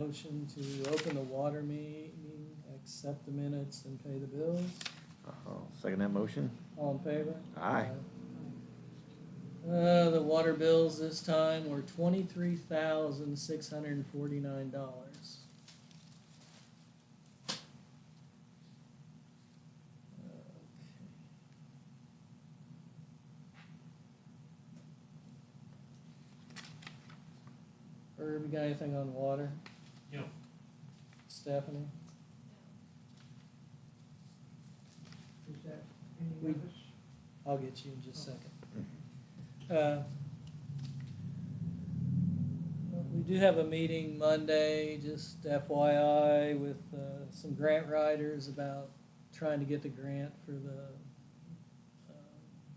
Motion to open the water meeting, accept the minutes and pay the bills. I'll second that motion. All in favor? Aye. The water bills this time were $23,649. Herb, you got anything on water? No. Stephanie? Is that any We- of us? I'll get you in just a second. We do have a meeting Monday, just FYI, with some grant writers about trying to get the grant for the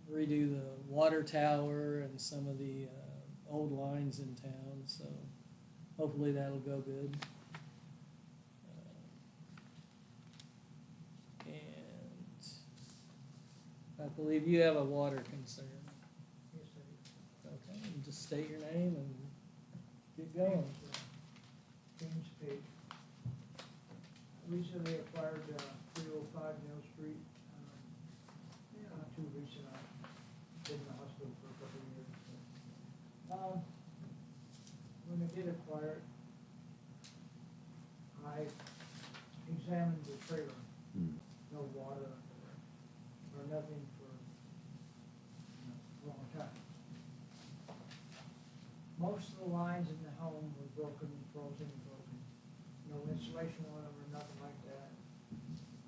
redo the water tower and some of the old lines in town, so hopefully that'll go good. And I believe you have a water concern. Yes, I do. Okay, and just state your name and get going. James Page. Recently acquired 305 Mill Street. Not too recent, I've been in the hospital for a couple of years. When I did acquire it, I examined the trailer. No water or nothing for a long time. Most of the lines in the home were broken, frozen, and broken. No insulation on them or nothing like that.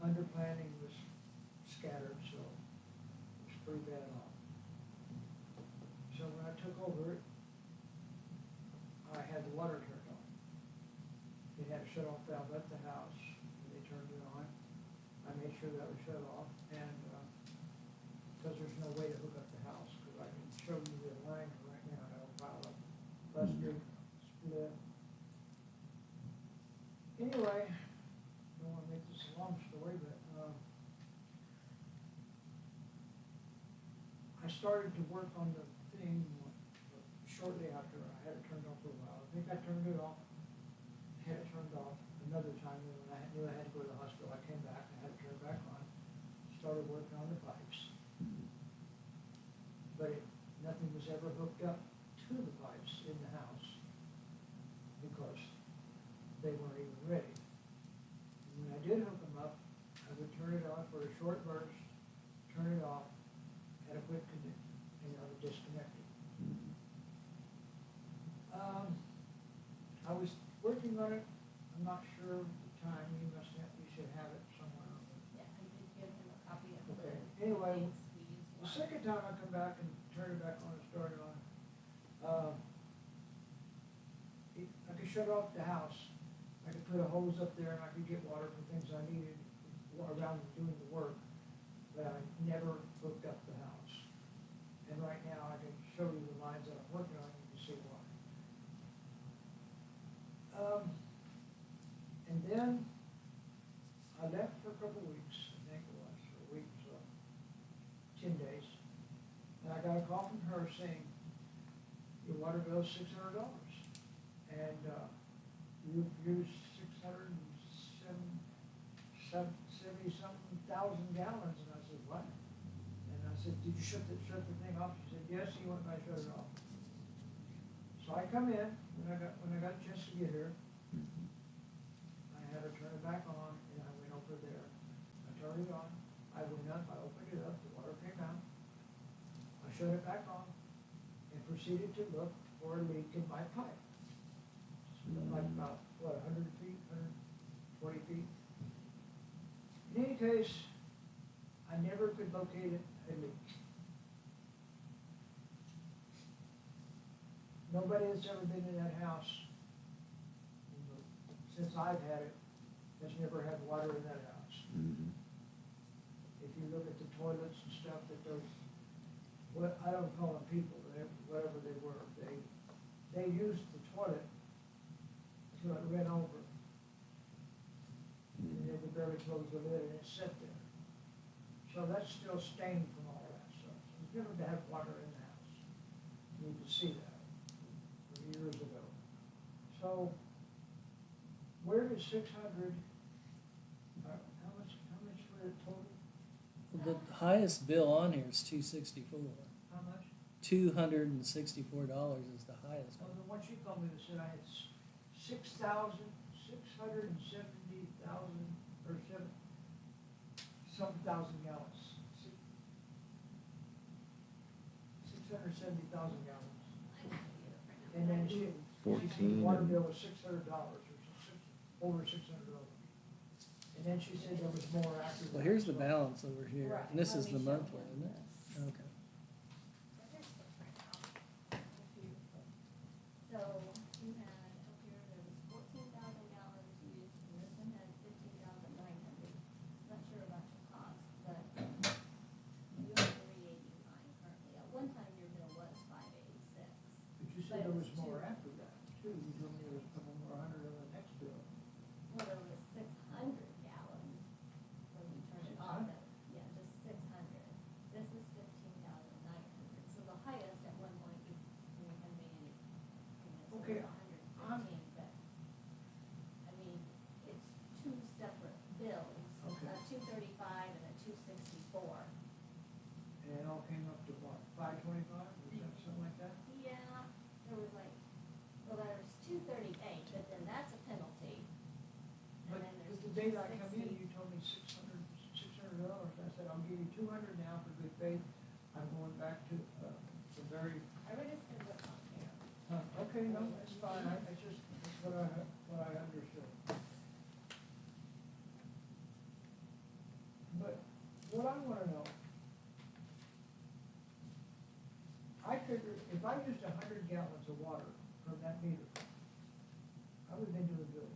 Underplanting was scattered, so it was pretty bad off. So when I took over it, I had the water turned on. They had a shut-off valve at the house, and they turned it on. I made sure that was shut off, and, because there's no way to hook up the house, because I can show you the line right now, it'll pile up, busted, split. Anyway, don't wanna make this a long story, but, I started to work on the thing shortly after I had it turned off for a while. I think I turned it off, had it turned off another time, and when I knew I had to go to the hospital, I came back, I had it turned back on, started working on the pipes. But nothing was ever hooked up to the pipes in the house because they weren't even ready. And when I did hook them up, I would turn it on for a short burst, turn it off, had a quick connect, and I would disconnect it. I was working on it, I'm not sure of the time, you should have it somewhere on the. Yeah, I did give him a copy of Okay, the anyway, dates we used. the second time I come back and turn it back on and start it on, I could shut off the house. I could put a hose up there and I could get water for things I needed around doing the work, but I never hooked up the house. And right now I can show you the lines that I'm working on, you can see why. And then I left for a couple of weeks, I think it was, or a week, so 10 days. And I got a call from her saying, your water bill is $600. And you've used 670-something thousand gallons. And I said, what? And I said, did you shut the thing off? She said, yes, he went and I shut it off. So I come in, when I got a chance to get here, I had her turn it back on, and I went over there. I turned it on, I went up, I opened it up, the water came out. I shut it back on and proceeded to look for a leak in my pipe. Like about, 100 feet, 120 feet? In any case, I never could locate a leak. Nobody that's ever been in that house, since I've had it, has never had water in that house. If you look at the toilets and stuff that those, I don't call them people, whatever they were, they used the toilet till it ran over. And they could barely close the lid and it sat there. So that's still stained from all that stuff. So it's never to have water in the house. You need to see that. Years ago. So where did 600, how much for the total? The highest bill on here is $264. How much? $264 is the highest Well, one. the one she told me that said I had 6,670,000, or some thousand gallons. 670,000 gallons. And then she said the 14 water and- bill was $600 or over $600. And then she said there was more after that. Well, here's the so- balance over here, Right, and this let is me the show monthly, him isn't it? this. Okay. So here's the printout. If you- So you had, up here, there was 14,000 gallons used, and this one had 15,900. Not sure about your cost, but you have 389 currently. At one time, your bill was 586. But you said there was more after that, too. You told me there was a couple more hundred on the next bill. Well, there was 600 gallons when you turned it off. 600? Yeah, just 600. This is 15,900. So the highest at one point, you can be, Okay, was 115, but, I mean, it's two separate bills. Okay. A 235 and a 264. And it all came up to what, 525, was that something like that? Yeah, there was like, well, there's 238, but then that's a penalty. And But then there's the day that I come in, 260. you told me $600. I said, I'll give you 200 now for good faith. I'm going back to, the very, I would have said what's on here. okay, no, that's fine. It's just, that's what I understood. But what I wanna know, I figured if I used 100 gallons of water from that meter, I would've been doing good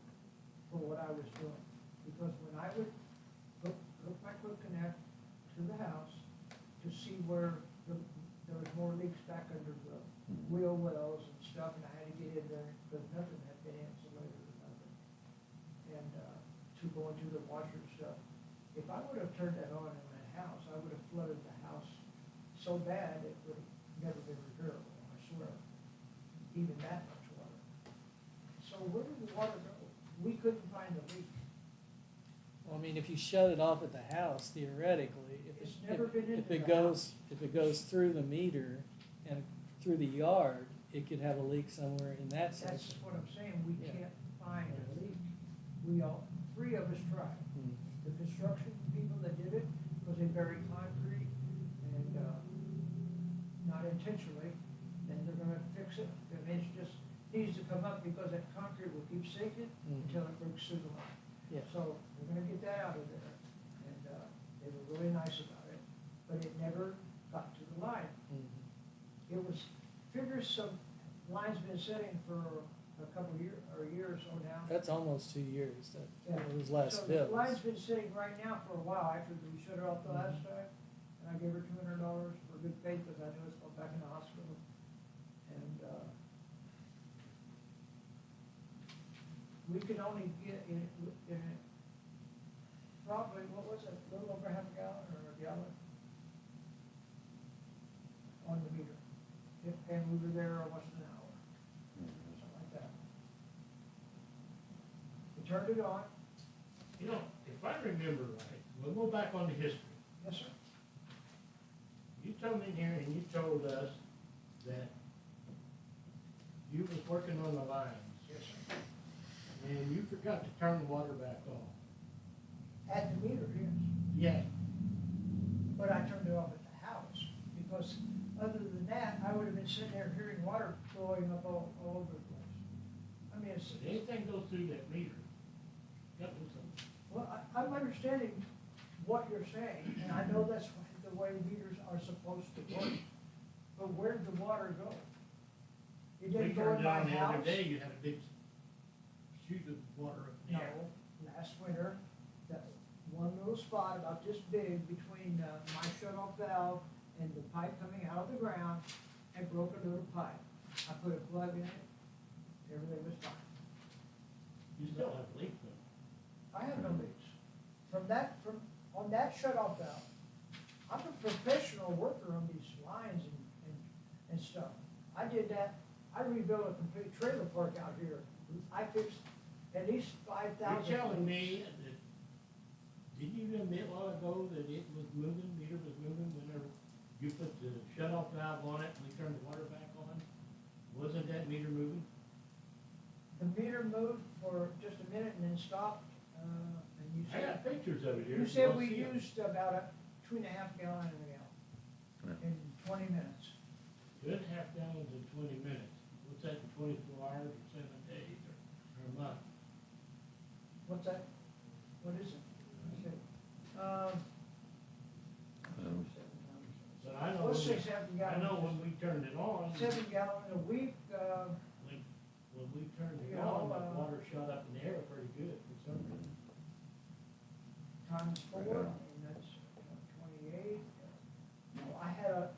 for what I was doing. Because when I would hook my quick connect to the house to see where there was more leaks back under the wheel wells and stuff, and I had to get in there, because nothing had been insulated or nothing. And, to go into the washer and stuff. If I would have turned that on in my house, I would have flooded the house so bad it would have never been repairable, I swear. Even that much water. So where did the water go? We couldn't find the leak. Well, I mean, if you shut it off at the house, theoretically, It's never been into if it the goes, house. if it goes through the meter and through the yard, it could have a leak somewhere in that That's section. what I'm saying, we Yeah. can't find a leak. We all, three of us tried. Hmm. The construction people that did it, because they buried concrete and, not intentionally, and they're gonna fix it. The inch just needs to come up because that concrete will keep sinking Mhm. until it breaks through the line. Yeah. So we're gonna get that out of there, and, they were really nice about it, but it never got to the line. Mhm. It was, figures some line's been setting for a couple year, or a year or so now. That's almost 2 years, that, Yeah. those last So the bills. line's been sitting right now for a while, after we shut it off the last time, and I gave her $200 for good faith, because I knew it's going back in the hospital. And, we could only get in probably, what was it, a little over half a gallon or a gallon on the meter. And we were there almost an hour, something like that. We turned it on, You know, if I remember right, we'll go back on the history. yes, sir. You told me in here and you told us that you was working on the lines Yes, sir. and you forgot to turn the water back on. At the meter, yes. Yeah, But I turned it off at the house, because other than that, I would have been sitting there hearing water flowing up all over the place. I mean, it's, if anything goes through that meter, that was something. well, I'm understanding what you're saying, and I know that's the way meters are supposed to work. But where did the water go? It We didn't go turned in it my on the other house? day, you had a big chute of water up in No, the air. last winter, that one little spot about this big between, my shut-off valve and the pipe coming out of the ground, I broke a little pipe. I put a plug in it, everything was fine. You still have a leak though. I have no leaks. On that shut-off valve, I'm a professional worker on these lines and stuff. I did that, I rebuilt a complete trailer park out here. I fixed at least 5,000. You're telling me that, didn't you admit a while ago that it was moving, meter was moving whenever you put the shut-off valve on it and we turned the water back on? Wasn't that meter moving? The meter moved for just a minute and then stopped, and you I got said, pictures of it here. you if said wanna we see 'em. used about a 2.5 gallon in a gallon in 20 minutes. 2.5 gallons in 20 minutes. What's that, in 24 hours or 7 days or a month? What's that? What is it? Okay. But I know, Let's say when 7 we- I know gallons. when we turned it on, 7 gallon a week, when we turned it You on, know, the water shot up in the air pretty good for some reason. times 4, I mean, that's 28. No, I had a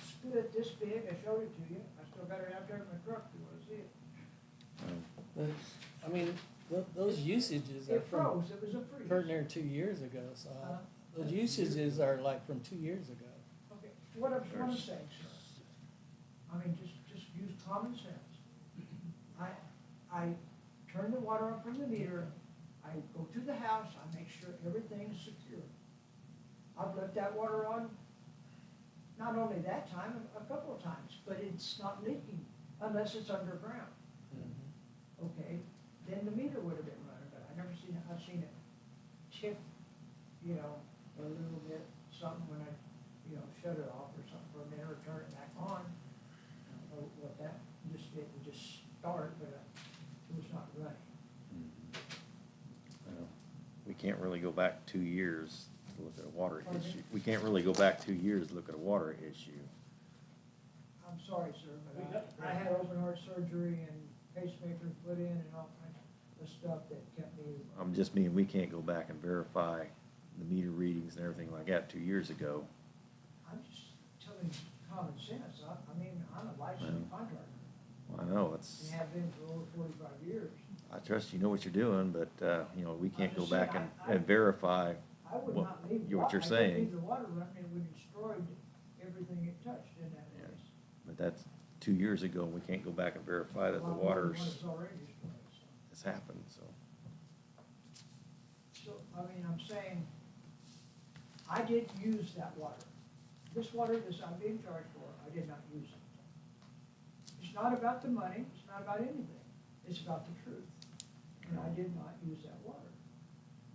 split this big, I showed it to you, I still got it out there in my truck, if you wanna see it. But, I mean, those usages are It from, froze, it was a freeze. pretty near 2 years ago, so Uh, those usages are like from 2 years ago. Okay, what I'm saying, sir, I mean, just use common sense. I turn the water on from the meter, I go to the house, I make sure everything's secure. I've left that water on, not only that time, a couple of times, but it's not leaking unless it's underground, okay? Then the meter would have been running, but I've seen it tip, you know, a little bit, something when I, you know, shut it off or something for a minute or turn it back on. I don't know what that, it would just start, but it was not running. Well, we can't really go back 2 years to look at a water Pardon me? issue. We can't really go back 2 years to look at a water issue. I'm sorry, sir, We but got I had open heart surgery and pacemakers put in and all kinds of stuff that kept me. I'm just meaning, we can't go back and verify the meter readings and everything like that 2 years ago. I'm just telling you common sense. I mean, I'm a licensed contractor. Well, I know, it's, And have been for over 45 years. I trust you know what you're doing, but, you know, we can't go just saying, back and, I- and verify. I would What- not leave. what you're I saying. wouldn't leave the water running, it would destroy everything it touched in that Yeah. place. But that's 2 years ago, and we can't go back and verify that the A lot more than water's, what it's already destroyed, so. has happened, so. So, I mean, I'm saying, I didn't use that water. This water that I'm being charged for, I did not use it. It's not about the money, it's not about anything, it's about the truth. And I did not use that water.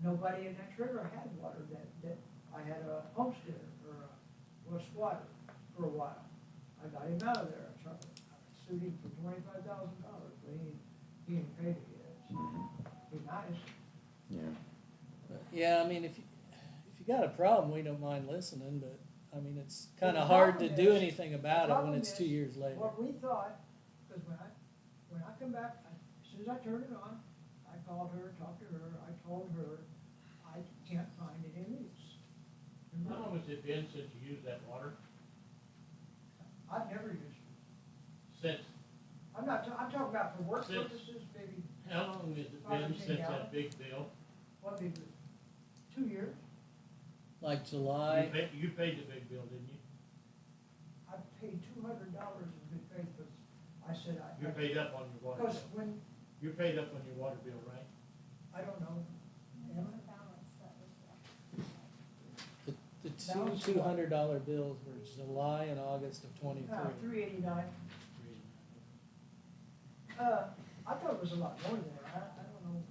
Nobody in that trailer had water that I had a homesteader or a squatter for a while. I got him out of there, I sued him for $25,000, but he ain't paid it yet, so, be nice. Yeah. But, yeah, I mean, if you got a problem, we don't mind listening, but, I mean, it's Well, kinda the hard to problem do is- anything about it when problem it's is, 2 years later. What we thought, because when I come back, as soon as I turned it on, I called her, talked to her, I told her, I can't find any leaks. How long has it been since you used that water? I've never used it. Since, I'm talking about for work Since- purposes, maybe, how long has it 5 or been 10 since gallons. that big bill? what, maybe 2 years. Like July, You paid the big bill, didn't you? I paid $200 in good faith, because I said You're paid up on your water because bill. when, You're paid up on your water bill, right? I don't know, And there's a balance that was left. the That was $200 bills were July and August of 23. $389. I thought it was a lot more than that. I don't know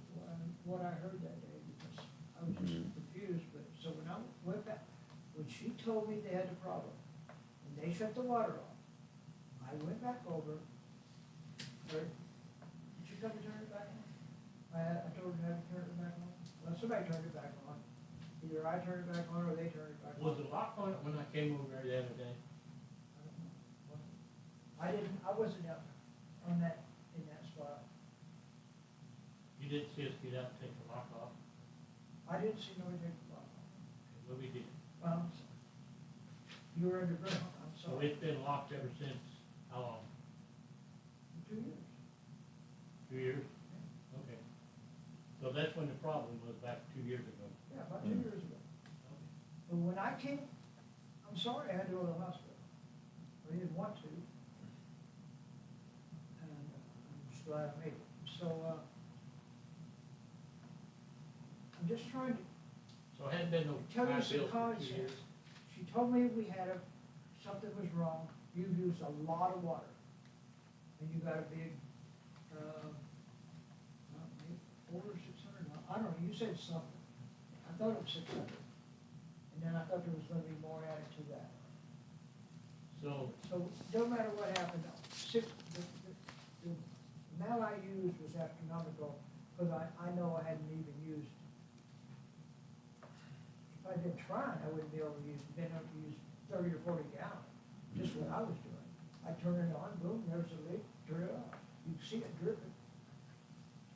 what I heard that day because I was just confused. But so when I went back, when she told me they had a problem and they shut the water off, I went back over. Did she come and turn it back on? I told her to have to turn it back on. Well, somebody turned it back on. Either I turned it back on or they turned it back on. Was the lock on it when I came over there the other day? I wasn't up on that, in that spot. You didn't see us get out and take the lock off? I didn't see nobody take the lock off. Well, we did. Well, you were underground, I'm So sorry. it's been locked ever since, how long? 2 years. 2 years? Okay. So that's when the problem was back 2 years ago. Yeah, about 2 years ago. But when I came, I'm sorry I had to go to the hospital. I didn't want to. And I'm just glad I made it. So, I'm just trying to So it hadn't been no tell you high some bill for common 2 years. sense. She told me we had something was wrong, you used a lot of water. And you got a big, maybe 400 or 600, I don't know, you said something. I thought it was 600. And then I thought there was gonna be more added to that. So, So, no matter what happened, the amount I used was astronomical, because I know I hadn't even used. If I'd been trying, I wouldn't be able to been able to use 30 or 40 gallons, just what I was doing. I turn it on, boom, there's a leak, turn it off, you can see it dripping.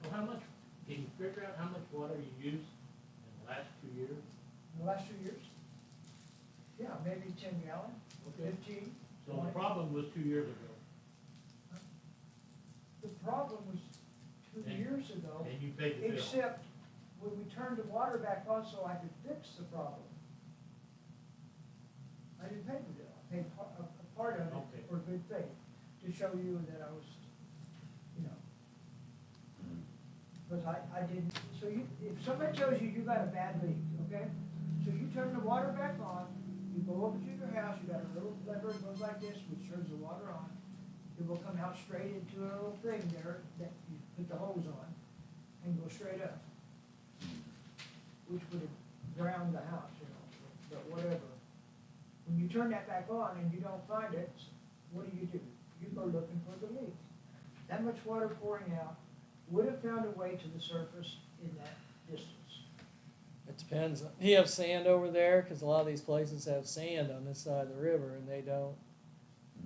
so how much, can you figure out how much water you used in the last 2 years? In the last 2 years? Yeah, maybe 10 gallon, Okay. 15. So the 20. problem was 2 years ago, The problem was 2 And- years ago. and you paid the bill. Except when we turned the water back on so I could fix the problem. I didn't pay the bill, I paid a part of Okay. it for good faith, to show you that I was, you know. Because I didn't, so you, if somebody tells you you got a bad leak, okay? So you turn the water back on, you go over to your house, you got a little lever that goes like this, which turns the water on. It will come out straight into a little thing there that you put the hose on and go straight up. Which would have drowned the house, you know, but whatever. When you turn that back on and you don't find it, what do? You go looking for the leak. That much water pouring out would have found a way to the surface in that distance. It depends. You have sand over there, because a lot of these places have sand on this side of the river, and they don't.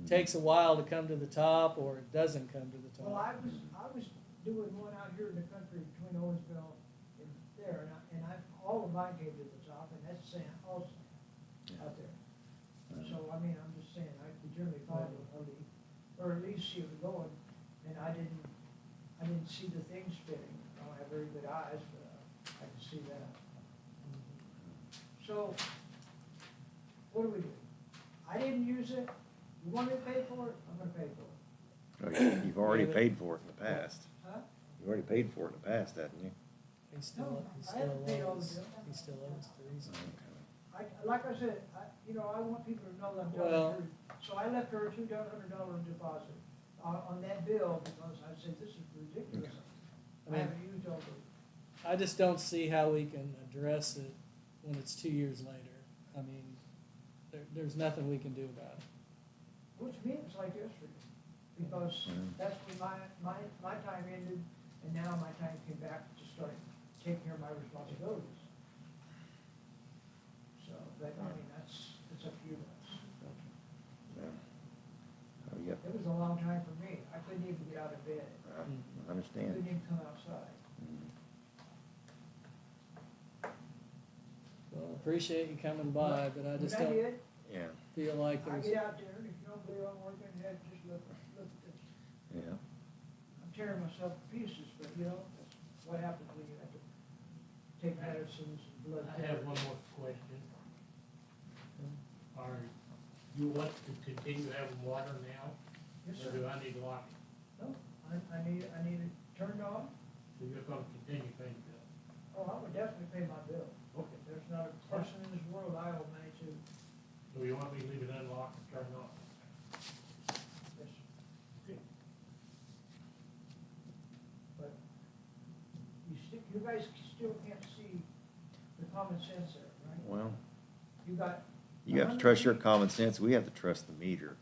It takes a while to come to the top, or it doesn't come to the Well, top. I was doing one out here in the country between Owensville and there, and all of mine came to the top, and that's sand, all sand out there. So, I mean, I'm just saying, I could generally find a leak, or at least see it going, and I didn't see the thing spinning. I don't have very good eyes, but I can see that. So, what do? I didn't use it. You want me to pay for it? I'm gonna pay for it. Oh, you've already paid for it in the past. Huh? You've already paid for it in the past, haven't you? He still, No, he I still haven't paid all the owes, bill. he still owes Teresa. Like I said, I want people to know that I'm telling Well- the truth. So I left her a $200 deposit on that bill because I said, this is ridiculous. I I mean, haven't used all the, I just don't see how we can address it when it's 2 years later. I mean, there's nothing we can do about it. which means like yesterday. Because that's when my time ended, and now my time came back to start taking care of my responsibilities. So, but I mean, it's up to you guys. Yeah. Oh, yep, It was a long time for me. I couldn't even get out of bed. I I understand. couldn't even come outside. Well, appreciate you coming by, but I just When I don't did, Yeah, feel like I there's, get out there, and if you don't believe I'm working, head, just look at this. yeah. I'm tearing myself to pieces, but you know, that's what happens when you have to take medicines and blood. I have one more question. Are you want to continue having water now, Yes, or sir. do I need to lock it? No, I need it turned on. So you're gonna continue paying the bill? Oh, I would definitely pay my bill. Okay. There's not a person in this world I owe money to. So you want me to leave it unlocked and turn it off? Yes, sir. Okay. But you guys still can't see the common sense there, right? Well, You got. you have to trust your common sense. We have to trust the meter.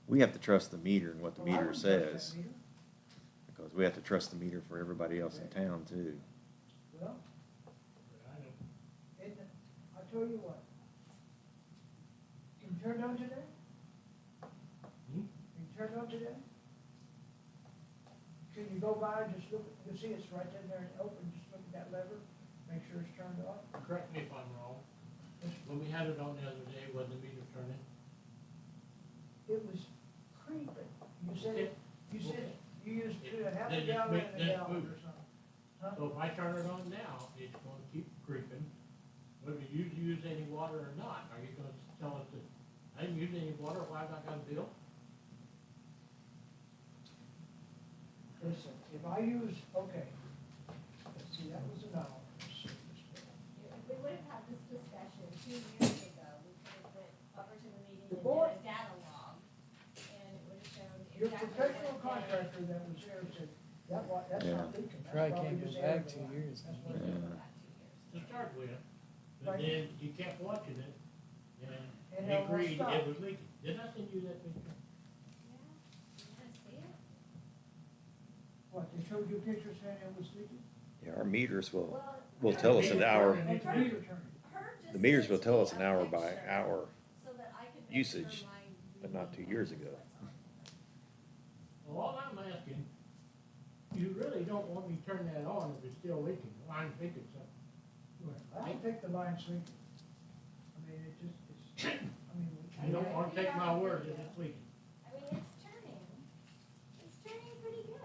We have to trust the meter and what the Well, I meter wouldn't trust that says. meter. Because we have to trust the meter for everybody else in town too. Well, I know. I'll tell you what. Can you turn it on today? Hmm? Can you turn it on today? Can you go by and just look, you'll see it's right in there and open, just look at that lever, make sure it's turned off? Correct me if I'm wrong. When we had it on the other day, was the meter turning? It was creeping. You said, Okay. you said, you used Then half a just gallon make and a that gallon move. or something. Huh? So if I turn it on now, it's gonna keep creeping. Whether you use any water or not, are you gonna tell us that I didn't use any water, why have I got a bill? Listen, if I use, okay, let's see, that was an hour. Let's see, let's contractor that was there said, that's Yeah. not leaking, that's Probably probably can't go just back air 2 line." years. That's what it Yeah. was. To start with, but Right. then you kept watching it, And and it you won't agreed stop. it was leaking. Didn't I send you that picture? Yeah, you didn't see it? What, they showed you a picture saying it was leaking? Yeah, our meters will Well, tell us an hour. Meter What's the turning. meter turning? her just The meters sent will tell me us an a hour by picture hour, so that I could make usage, sure my but not 2 reading years ago. was on. Well, all I'm asking, you really don't want me to turn that on if it's still leaking. Well, I'm thinking something. I don't think the line's leaking. I mean, it just, it's, I mean. You don't want to take my word that it's leaking. I mean, it's turning pretty good.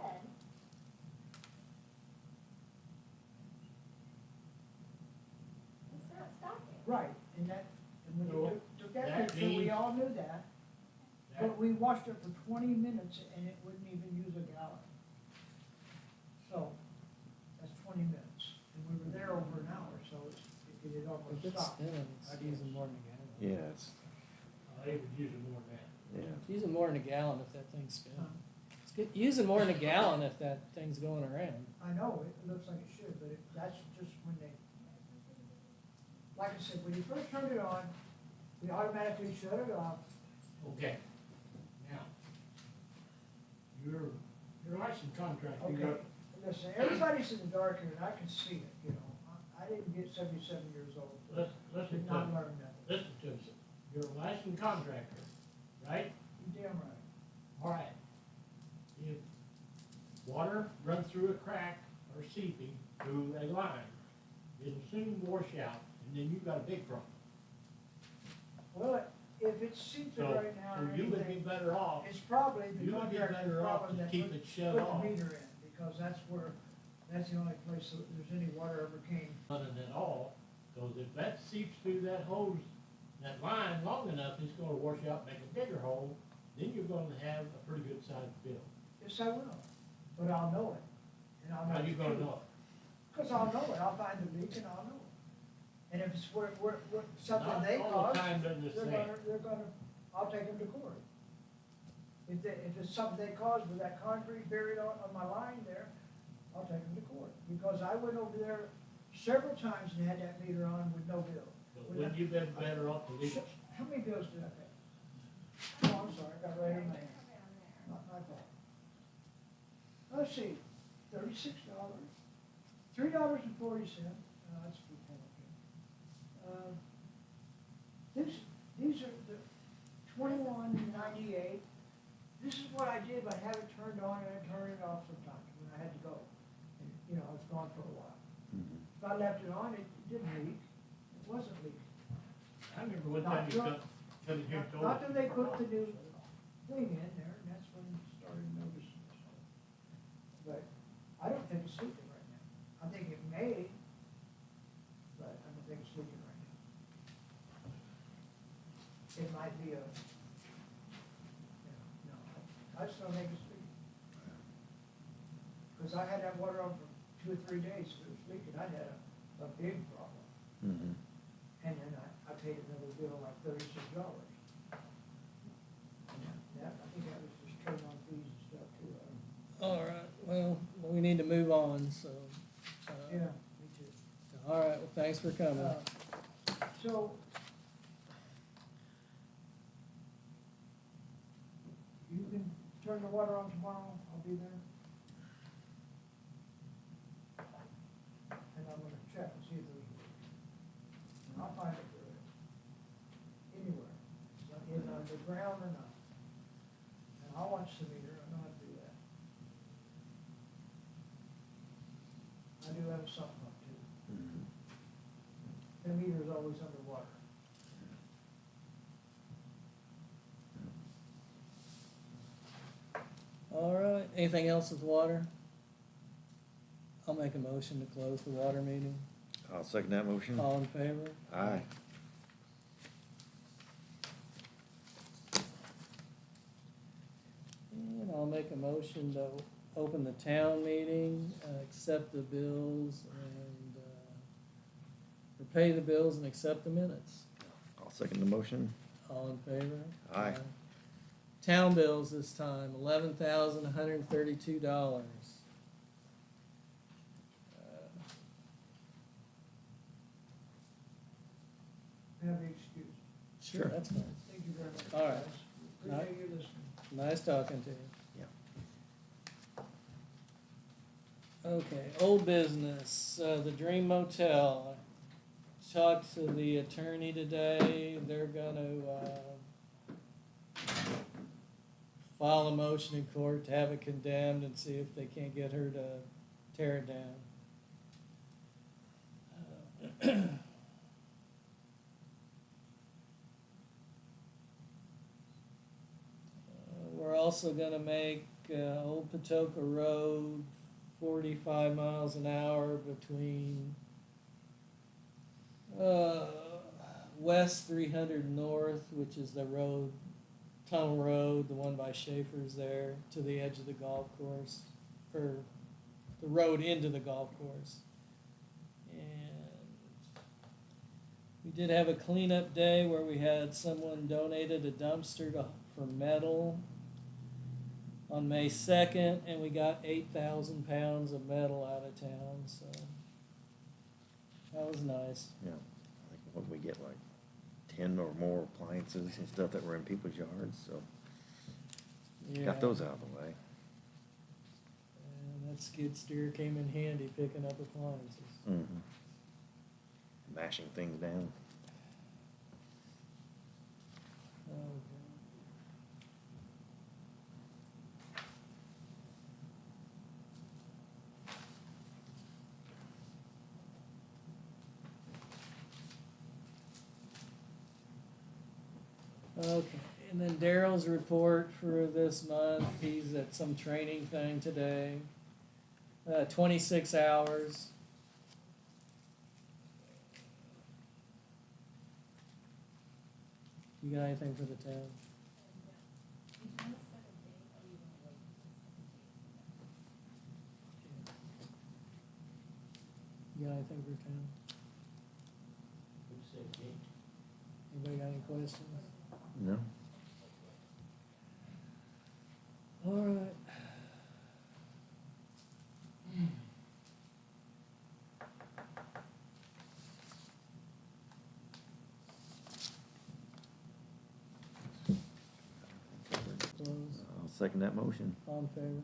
It's not stopping. Right, and that, and when you So, took that that picture, we means- all knew that, That- but we watched it for 20 minutes and it wouldn't even use a gallon. So, that's 20 minutes, and we were there over an hour, so it had If almost it's stopped. spinning, it's using more than a gallon. Yeah, it's, They would use it more than that. yeah. It's using more than a gallon if that thing's spinning. Using more than a gallon if that thing's going around. I know, it looks like it should, but that's just when they, like I said, when you first turned it on, we automatically shut it off. Okay. Now, your license contract, you Okay, got, listen, everybody's in the dark here, and I can see it, you know, I didn't get 77 years old, listen did to not me, learn nothing. listen to me. You're a licensed contractor, right? You damn right. All right. If water runs through a crack or seeping through a line, it'll soon wash out, and then you've got a big problem. Well, if it's seeping So, right now so or you would be anything, better off, it's probably the you would be contractor's better off problem to that keep put it shut the off, meter in, because that's the only place that there's any water ever came. other than all, because if that seeps through that hose, that line long enough, it's gonna wash out, make a bigger hole, then you're gonna have a pretty good sized bill. Yes, I will, but I'll know it, and I'll know. How you gonna know? Because I'll know it, I'll find the leak and I'll know it. And if it's something Not they all caused, the time doesn't it say. they're gonna, I'll take them to court. If it's something they caused with that concrete buried on my line there, I'll take them to court. Because I went over there several times and had that meter on with no bill. But wouldn't you been better off to leave it? How many bills did I pay? Oh, I'm sorry, I got right in my hand. Not my fault. Let's see, $36, $3.40, that's Republican. These are the $21.98. This is what I did, but I have it turned on and I turn it off sometimes when I had to go. And, you know, it's gone for a while. Mhm. If I left it on, it didn't leak, it wasn't leaking. I remember one time you come in here and told. Not till they put the new thing in there, and that's when you started noticing. But I don't think it's leaking right now. I think it may, but I don't think it's leaking right now. It might be a, no, I just don't think it's leaking. Because I had that water on for 2 or 3 days, it was leaking, I had a big problem. Mhm. And then I paid another bill like $36. That, I think that was just turn on fees and stuff too. All right, well, we need to move on, so. Yeah, me too. All right, well, thanks for coming. So. You can turn the water on tomorrow, I'll be there. And I'm gonna check and see if there's a leak. And I'll find it for it. Anywhere, it's not in underground or not. And I'll watch the meter, I know how to do that. I do have something up too. Mhm. The meter's always underwater. All right, anything else with water? I'll make a motion to close the water meeting. I'll second that motion. All in favor? Aye. And I'll make a motion to open the town meeting, accept the bills and, or pay the bills and accept the minutes. I'll second the motion. All in favor? Aye. town bills this time, $11,132. Have the excuse. Sure, that's fine. Thank you very much. All right. guys. Appreciate you listening. Nice talking to you. Yeah. Okay, old business, the Dream Motel. I talked to the attorney today. They're gonna, file a motion in court to have it condemned and see if they can't get her to tear it down. We're also gonna make, Old Patoka Road 45 miles an hour between, West 300 North, which is the road, Tunnel Road, the one by Schaefer's there, to the edge of the golf course, or the road into the golf course. And we did have a cleanup day where we had someone donated a dumpster for metal on May 2nd, and we got 8,000 pounds of metal out of town, so that was nice. Yeah, I think what we get, like 10 or more appliances and stuff that were in people's yards, so Yeah. got those out of the way. And that skid steer came in handy picking up appliances. Mm-hmm. Mashing things down. Okay. Okay, and then Daryl's report for this month, he's at some training thing today. 26 hours. You got anything for the town? You got anything for town? What'd you say, Jake? Anybody got any questions? No? All right. Close. I'll second that motion. All in favor?